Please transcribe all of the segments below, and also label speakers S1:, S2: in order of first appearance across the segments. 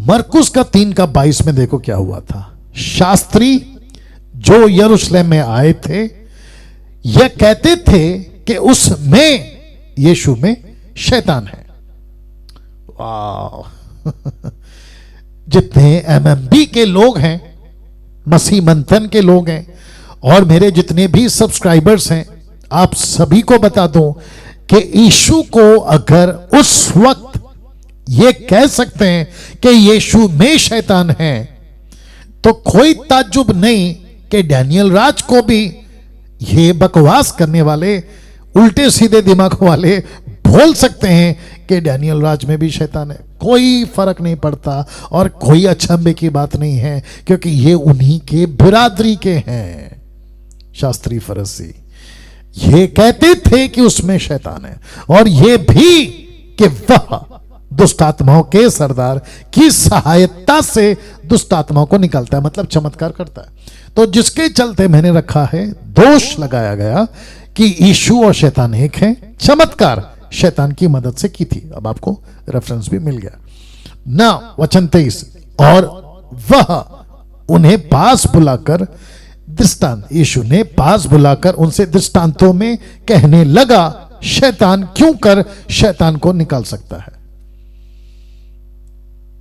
S1: मरकुस का 3:22 में देखो क्या हुआ था। शास्त्री जो यरूशलेम में आए थे यह कहते थे कि उसमें, यीशु में शैतान है। वाह जितने एमएमबी के लोग हैं, मसीह मंथन के लोग हैं, और मेरे जितने भी सब्सक्राइबर्स हैं, आप सभी को बता दूं कि यीशु को अगर उस वक्त ये कह सकते हैं कि यीशु में शैतान है, तो कोई ताज्जुब नहीं कि डैनियल राज को भी ये बकवास करने वाले, उल्टे सीधे दिमाग वाले बोल सकते हैं कि डैनियल राज में भी शैतान है। कोई फर्क नहीं पड़ता और कोई अचंभे की बात नहीं है, क्योंकि ये उन्हीं के बिरादरी के हैं। शास्त्री फरीसी ये कहते थे कि उसमें शैतान है, और ये भी कि वह दुष्ट आत्माओं के सरदार की सहायता से दुष्ट आत्माओं को निकालता है, मतलब चमत्कार करता है। तो जिसके चलते मैंने रखा है, दोष लगाया गया कि यीशु और शैतान एक हैं, चमत्कार शैतान की मदद से की थी। अब आपको रेफरेंस भी मिल गया ना। वचन 23, और वह उन्हें पास बुलाकर दृष्टांत, यीशु ने पास बुलाकर उनसे दृष्टांतों में कहने लगा, शैतान क्यों कर शैतान को निकाल सकता है।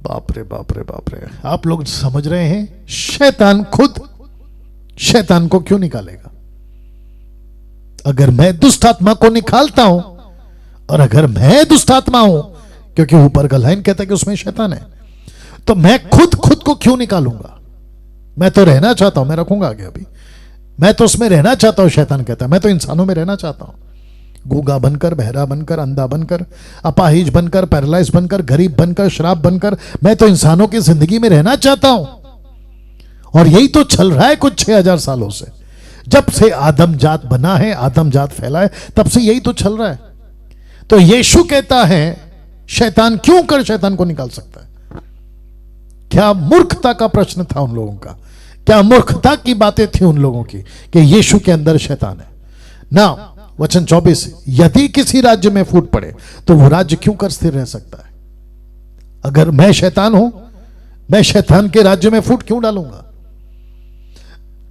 S1: बाप रे बाप रे बाप रे, आप लोग समझ रहे हैं? शैतान खुद शैतान को क्यों निकालेगा? अगर मैं दुष्ट आत्मा को निकालता हूं, और अगर मैं दुष्ट आत्मा हूं, क्योंकि ऊपर का लाइन कहता है कि उसमें शैतान है, तो मैं खुद को क्यों निकालूंगा? मैं तो रहना चाहता हूं, मैं रखूंगा आगे अभी, मैं तो उसमें रहना चाहता हूं। शैतान कहता है मैं तो इंसानों में रहना चाहता हूं, गूंगा बनकर, बहरा बनकर, अंधा बनकर, अपाहिज बनकर, पैरालाइज बनकर, गरीब बनकर, शराब बनकर, मैं तो इंसानों की जिंदगी में रहना चाहता हूं। और यही तो चल रहा है कुछ 6000 सालों से, जब से आदम जात बना है, आदम जात फैला है, तब से यही तो चल रहा है। तो यीशु कहता है शैतान क्यों कर शैतान को निकाल सकता है। क्या मूर्खता का प्रश्न था उन लोगों का, क्या मूर्खता की बातें थी उन लोगों की कि यीशु के अंदर शैतान है ना। वचन 24, यदि किसी राज्य में फूट पड़े तो वो राज्य क्यों कर स्थिर रह सकता है। अगर मैं शैतान हूं, मैं शैतान के राज्य में फूट क्यों डालूंगा।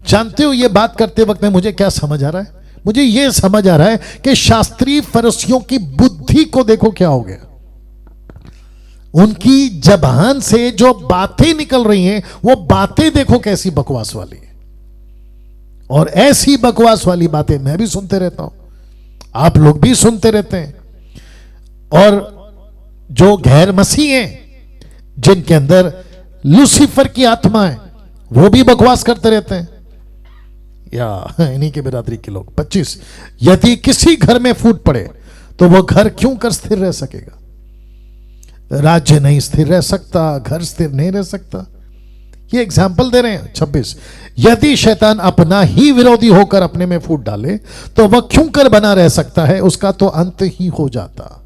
S1: जानते हो ये बात करते वक्त में मुझे क्या समझ आ रहा है? मुझे यह समझ आ रहा है कि शास्त्री फरीसियों की बुद्धि को देखो क्या हो गया। उनकी जबान से जो बातें निकल रही हैं, वो बातें देखो कैसी बकवास वाली है। और ऐसी बकवास वाली बातें मैं भी सुनते रहता हूं, आप लोग भी सुनते रहते हैं। और जो गैर मसीह हैं, जिनके अंदर लूसीफर की आत्मा है, वो भी बकवास करते रहते हैं, या इन्हीं के बिरादरी के लोग। 25, यदि किसी घर में फूट पड़े तो वो घर क्यों कर स्थिर रह सकेगा। राज्य नहीं स्थिर रह सकता, घर स्थिर नहीं रह सकता। ये एग्जाम्पल दे रहे हैं। 26, यदि शैतान अपना ही विरोधी होकर अपने में फूट डाले तो वह क्यों कर बना रह सकता है, उसका तो अंत ही हो जाता।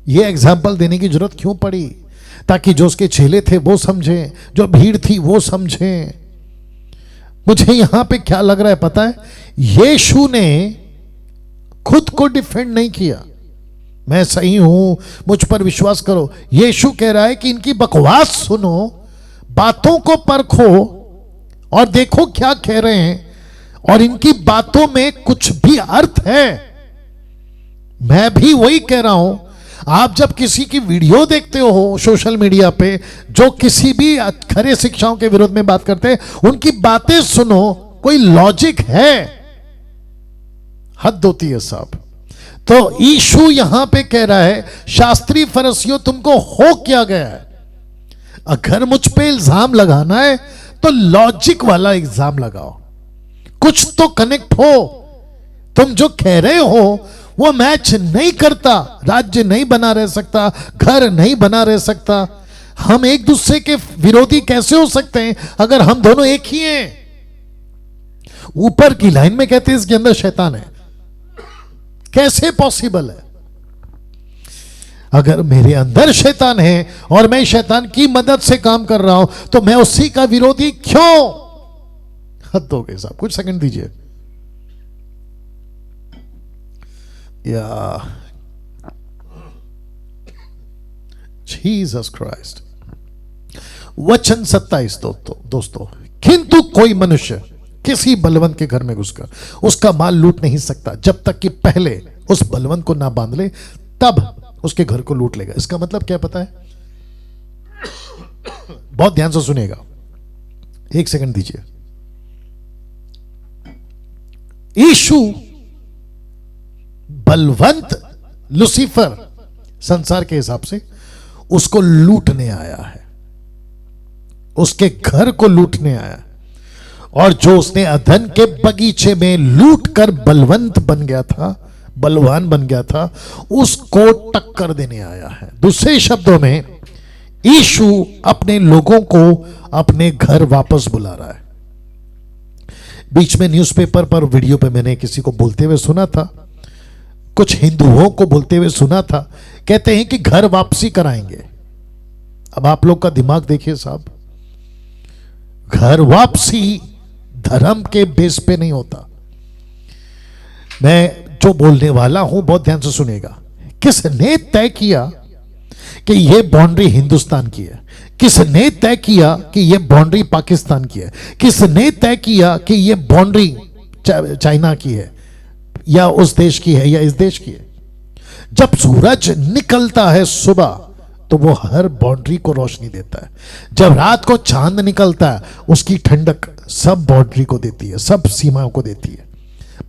S1: ये एग्जाम्पल देने की जरूरत क्यों पड़ी? ताकि जो उसके चेले थे वो समझें, जो भीड़ थी वो समझें। मुझे यहां पे क्या लग रहा है पता है? यीशु ने खुद को डिफेंड नहीं किया, मैं सही हूं, मुझ पर विश्वास करो। यीशु कह रहा है कि इनकी बकवास सुनो, बातों को परखो और देखो क्या कह रहे हैं, और इनकी बातों में कुछ भी अर्थ है। मैं भी वही कह रहा हूं। आप जब किसी की वीडियो देखते हो सोशल मीडिया पे, जो किसी भी खरे शिक्षाओं के विरोध में बात करते हैं, उनकी बातें सुनो, कोई लॉजिक है? हद होती है साहब। तो यीशु यहां पे कह रहा है, शास्त्री फरीसियों तुमको हो क्या गया है? अगर मुझ पे इल्जाम लगाना है तो लॉजिक वाला इल्जाम लगाओ, कुछ तो कनेक्ट हो। तुम जो कह रहे हो वो मैच नहीं करता। राज्य नहीं बना रह सकता, घर नहीं बना रह सकता। हम एक दूसरे के विरोधी कैसे हो सकते हैं अगर हम दोनों एक ही हैं? ऊपर की लाइन में कहते हैं इसके अंदर शैतान है, कैसे पॉसिबल है? अगर मेरे अंदर शैतान है और मैं शैतान की मदद से काम कर रहा हूं, तो मैं उसी का विरोधी क्यों? हद हो गई साहब, कुछ सेकंड दीजिए। Jesus Christ. वचन 27 दोस्तों, किंतु कोई मनुष्य किसी बलवंत के घर में घुसकर उसका माल लूट नहीं सकता जब तक कि पहले उस बलवंत को ना बांध ले, तब उसके घर को लूट लेगा। इसका मतलब क्या पता है? बहुत ध्यान से सुनिएगा, एक सेकंड दीजिए। यीशु बलवंत लूसीफर संसार के हिसाब से उसको लूटने आया है, उसके घर को लूटने आया है। और जो उसने अधन के बगीचे में लूट कर बलवंत बन गया था, बलवान बन गया था, उसको टक्कर देने आया है। दूसरे शब्दों में यीशु अपने लोगों को अपने घर वापस बुला रहा है। बीच में न्यूज़पेपर पर, वीडियो पे मैंने किसी को बोलते हुए सुना था, कुछ हिंदुओं को बोलते हुए सुना था, कहते हैं कि घर वापसी कराएंगे। अब आप लोग का दिमाग देखिए साहब, घर वापसी धर्म के बेस पे नहीं होता। मैं जो बोलने वाला हूं बहुत ध्यान से सुनेगा। किसने तय किया कि यह बाउंड्री हिंदुस्तान की है? किसने तय किया कि यह बाउंड्री पाकिस्तान की है? किसने तय किया कि यह बाउंड्री चाइना की है, या उस देश की है, या इस देश की है? जब सूरज निकलता है सुबह तो वो हर बाउंड्री को रोशनी देता है। जब रात को चांद निकलता है उसकी ठंडक सब बाउंड्री को देती है, सब सीमाओं को देती है।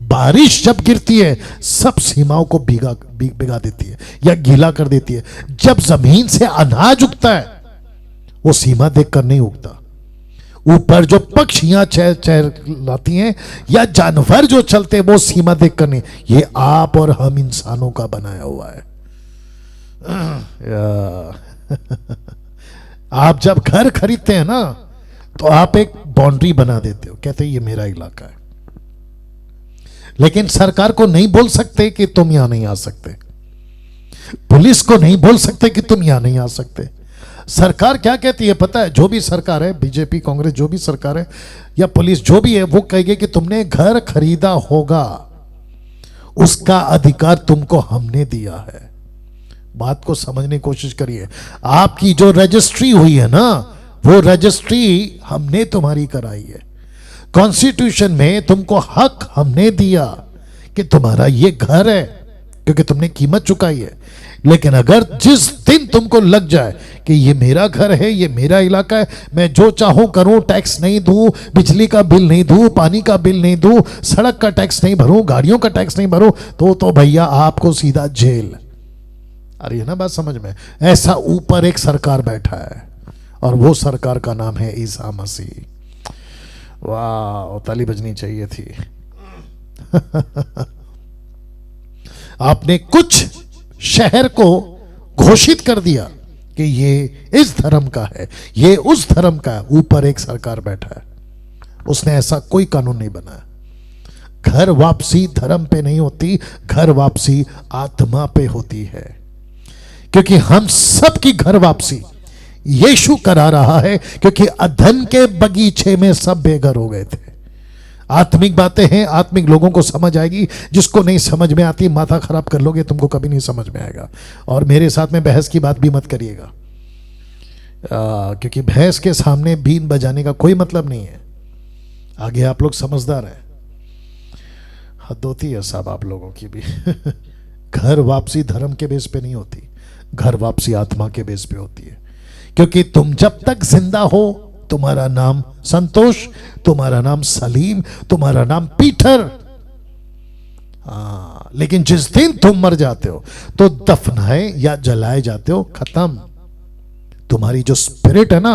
S1: बारिश जब गिरती है सब सीमाओं को भिगा देती है या गीला कर देती है। जब जमीन से अनाज उगता है वो सीमा देखकर नहीं उगता। ऊपर जो पक्षियां चहलाती हैं या जानवर जो चलते हैं वो सीमा देखकर नहीं, ये आप और हम इंसानों का बनाया हुआ है। आप जब घर खरीदते हैं ना तो आप एक बाउंड्री बना देते हो, कहते हैं ये मेरा इलाका है। लेकिन सरकार को नहीं बोल सकते कि तुम यहां नहीं आ सकते, पुलिस को नहीं बोल सकते कि तुम यहां नहीं आ सकते। सरकार क्या कहती है पता है? जो भी सरकार है, बीजेपी कांग्रेस जो भी सरकार है या पुलिस जो भी है, वो कहेगी कि तुमने घर खरीदा होगा, उसका अधिकार तुमको हमने दिया है। बात को समझने की कोशिश करिए। आपकी जो रजिस्ट्री हुई है ना, वो रजिस्ट्री हमने तुम्हारी कराई है। कॉन्स्टिट्यूशन में तुमको हक हमने दिया कि तुम्हारा ये घर है, क्योंकि तुमने कीमत चुकाई है। लेकिन अगर जिस दिन तुमको लग जाए कि ये मेरा घर है, ये मेरा इलाका है, मैं जो चाहूं करूं, टैक्स नहीं दूं, बिजली का बिल नहीं दूं, पानी का बिल नहीं दूं, सड़क का टैक्स नहीं भरूं, गाड़ियों का टैक्स नहीं भरूं, तो भैया आपको सीधा जेल। अरे है ना बात समझ में? ऐसा ऊपर एक सरकार बैठा है और वो सरकार का नाम है ईसा मसीह। वाह, ताली बजनी चाहिए थी। आपने कुछ शहर को घोषित कर दिया कि ये इस धर्म का है, ये उस धर्म का है। ऊपर एक सरकार बैठा है, उसने ऐसा कोई कानून नहीं बनाया। घर वापसी धर्म पे नहीं होती, घर वापसी आत्मा पे होती है। क्योंकि हम सब की घर वापसी यीशु करा रहा है, क्योंकि अधन के बगीचे में सब बेघर हो गए थे। आत्मिक बातें हैं, आत्मिक लोगों को समझ आएगी। जिसको नहीं समझ में आती माथा खराब कर लोगे, तुमको कभी नहीं समझ में आएगा। और मेरे साथ में बहस की बात भी मत करिएगा, क्योंकि बहस के सामने बीन बजाने का कोई मतलब नहीं है। आगे आप लोग समझदार हैं, हद होती है साहब आप लोगों की भी। घर वापसी धर्म के बेस पे नहीं होती, घर वापसी आत्मा के बेस पे होती है। क्योंकि तुम जब तक जिंदा हो, तुम्हारा नाम संतोष, तुम्हारा नाम सलीम, तुम्हारा नाम पीटर। लेकिन जिस दिन तुम मर जाते हो तो दफनाए या जलाए जाते हो, खत्म। तुम्हारी जो स्पिरिट है ना,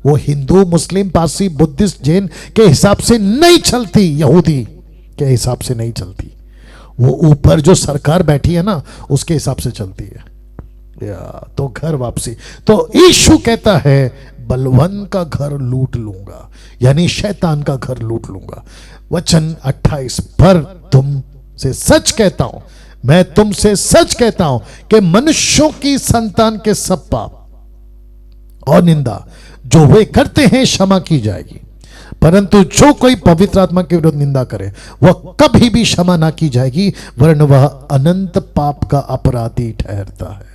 S1: वो हिंदू, मुस्लिम, पारसी, बुद्धिस्ट, जैन के हिसाब से नहीं चलती, यहूदी के हिसाब से नहीं चलती। वो ऊपर जो सरकार बैठी है ना, उसके हिसाब से चलती है। तो घर वापसी, तो यीशु कहता है बलवान का घर लूट लूंगा, यानी शैतान का घर लूट लूंगा। वचन 28, पर तुमसे सच कहता हूं, मैं तुमसे सच कहता हूं कि मनुष्यों की संतान के सब पाप और निंदा जो वे करते हैं क्षमा की जाएगी, परंतु जो कोई पवित्र आत्मा के विरुद्ध निंदा करे वह कभी भी क्षमा ना की जाएगी, वरन वह अनंत पाप का अपराधी ठहरता है।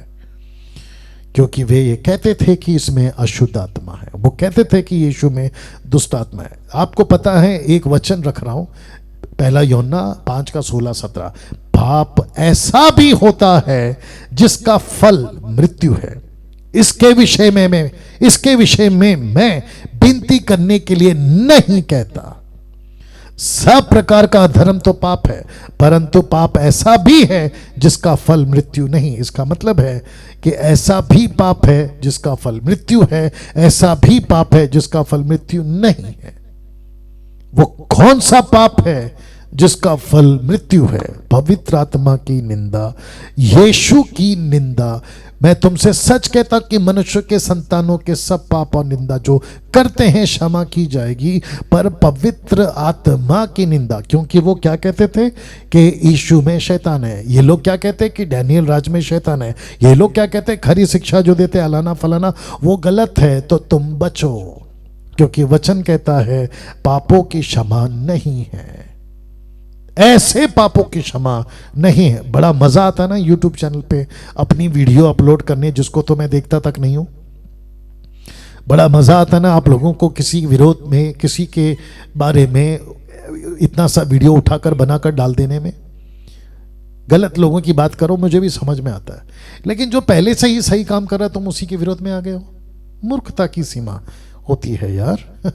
S1: क्योंकि वे ये कहते थे कि इसमें अशुद्ध आत्मा है। वो कहते थे कि यीशु में दुष्ट आत्मा है। आपको पता है, एक वचन रख रहा हूं, 1 यूहन्ना 5:16-17, पाप ऐसा भी होता है जिसका फल मृत्यु है। इसके विषय में मैं विनती करने के लिए नहीं कहता। सब प्रकार का अधर्म तो पाप है, परंतु पाप ऐसा भी है जिसका फल मृत्यु नहीं। इसका मतलब है कि ऐसा भी पाप है जिसका फल मृत्यु है, ऐसा भी पाप है जिसका फल मृत्यु नहीं है। वो कौन सा पाप है जिसका फल मृत्यु है? पवित्र आत्मा की निंदा, यीशु की निंदा। मैं तुमसे सच कहता कि मनुष्य के संतानों के सब पाप और निंदा जो करते हैं क्षमा की जाएगी, पर पवित्र आत्मा की निंदा, क्योंकि वो क्या कहते थे कि यीशु में शैतान है, ये लोग क्या कहते हैं कि डैनियल राज में शैतान है, ये लोग क्या कहते हैं खरी शिक्षा जो देते अलाना फलाना वो गलत है, तो तुम बचो, क्योंकि वचन कहता है पापों की क्षमा नहीं है, ऐसे पापों की क्षमा नहीं है। बड़ा मजा आता ना यूट्यूब चैनल पे अपनी वीडियो अपलोड करने, जिसको तो मैं देखता तक नहीं हूं। बड़ा मजा आता ना आप लोगों को किसी विरोध में, किसी के बारे में इतना सा वीडियो उठाकर बनाकर डाल देने में। गलत लोगों की बात करो, मुझे भी समझ में आता है, लेकिन जो पहले से ही सही काम कर रहा है तुम उसी के विरोध में आ गए हो। मूर्खता की सीमा होती है यार।